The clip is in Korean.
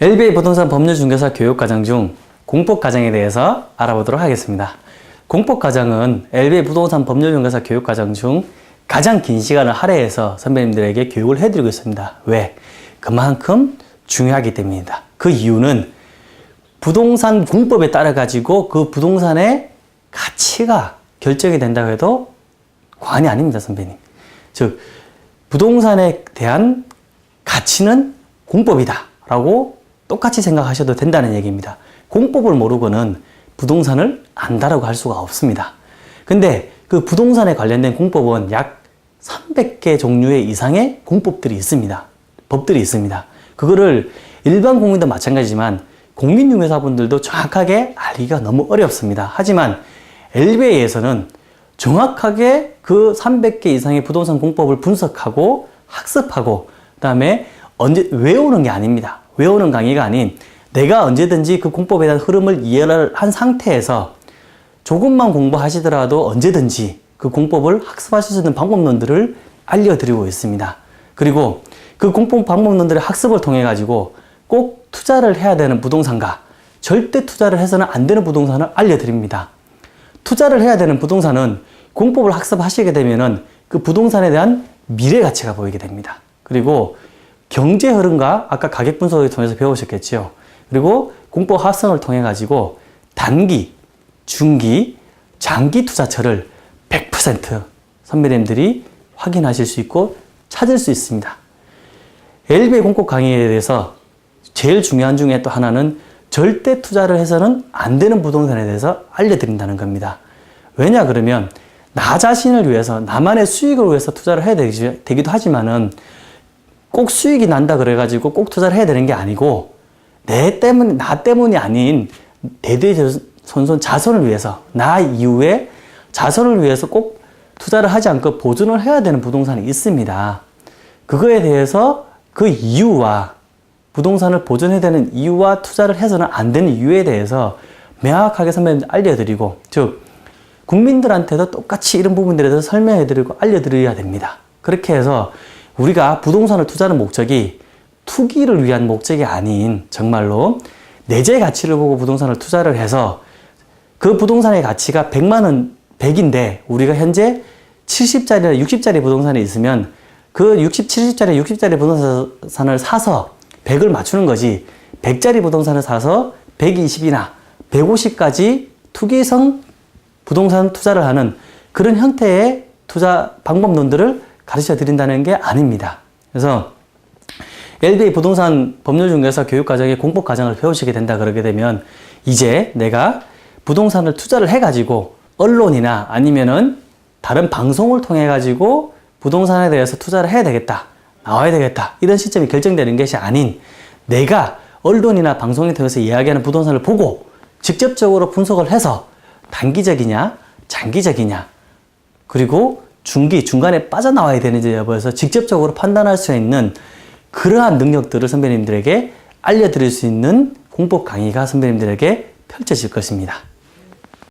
LBA 부동산 법률중개사 교육과정 중 공법과정에 대해서 알아보도록 하겠습니다. 공법과정은 LBA 부동산 법률중개사 교육과정 중 가장 긴 시간을 할애해서 선배님들에게 교육을 해드리고 있습니다. 왜? 그만큼 중요하기 때문입니다. 그 이유는 부동산 공법에 따라 가지고 그 부동산의 가치가 결정이 된다고 해도 과언이 아닙니다, 선배님. 즉, 부동산에 대한 가치는 공법이다 라고 똑같이 생각하셔도 된다는 얘기입니다. 공법을 모르고는 부동산을 안다라고 할 수가 없습니다. 근데 그 부동산에 관련된 공법은 약 300개 종류의 이상의 공법들이 있습니다. 법들이 있습니다. 그거를 일반 국민도 마찬가지지만 공인중개사분들도 정확하게 알기가 너무 어렵습니다. 하지만 LBA에서는 정확하게 그 300개 이상의 부동산 공법을 분석하고 학습하고 그 다음에 외우는 게 아닙니다. 외우는 강의가 아닌 내가 언제든지 그 공법에 대한 흐름을 이해를 한 상태에서 조금만 공부하시더라도 언제든지 그 공법을 학습하실 수 있는 방법론들을 알려드리고 있습니다. 그리고 그 공법 방법론들의 학습을 통해 가지고 꼭 투자를 해야 되는 부동산과 절대 투자를 해서는 안 되는 부동산을 알려드립니다. 투자를 해야 되는 부동산은 공법을 학습하시게 되면은 그 부동산에 대한 미래 가치가 보이게 됩니다. 그리고 경제 흐름과 아까 가격 분석을 통해서 배우셨겠지요. 그리고 공법 합성을 통해 가지고 단기, 중기, 장기 투자처를 100% 선배님들이 확인하실 수 있고 찾을 수 있습니다. LBA 공법 강의에 대해서 제일 중요한 중에 또 하나는 절대 투자를 해서는 안 되는 부동산에 대해서 알려드린다는 겁니다. 왜냐 그러면 나 자신을 위해서 나만의 수익을 위해서 투자를 해야 되기도 하지만은 꼭 수익이 난다 그래가지고 꼭 투자를 해야 되는 게 아니고 나 때문이 아닌 대대손손 자손을 위해서 나 이후에 자손을 위해서 꼭 투자를 하지 않고 보존을 해야 되는 부동산이 있습니다. 그거에 대해서 그 이유와 부동산을 보존해야 되는 이유와 투자를 해서는 안 되는 이유에 대해서 명확하게 선배님들 알려드리고 즉 국민들한테도 똑같이 이런 부분들에 대해서 설명해드리고 알려드려야 됩니다. 그렇게 해서 우리가 부동산을 투자하는 목적이 투기를 위한 목적이 아닌 정말로 내재 가치를 보고 부동산을 투자를 해서 그 부동산의 가치가 100만 원, 100인데 우리가 현재 70짜리나 60짜리 부동산이 있으면 그 60, 70짜리, 60짜리 부동산을 사서 100을 맞추는 거지 100짜리 부동산을 사서 120이나 150까지 투기성 부동산 투자를 하는 그런 형태의 투자 방법론들을 가르쳐 드린다는 게 아닙니다. 그래서 LBA 부동산 법률중개사 교육과정의 공법과정을 배우시게 된다 그러게 되면 이제 내가 부동산을 투자를 해가지고 언론이나 아니면은 다른 방송을 통해 가지고 부동산에 대해서 투자를 해야 되겠다, 나와야 되겠다 이런 시점이 결정되는 것이 아닌 내가 언론이나 방송을 통해서 이야기하는 부동산을 보고 직접적으로 분석을 해서 단기적이냐 장기적이냐 그리고 중간에 빠져나와야 되는지 여부에서 직접적으로 판단할 수 있는 그러한 능력들을 선배님들에게 알려드릴 수 있는 공법 강의가 선배님들에게 펼쳐질 것입니다.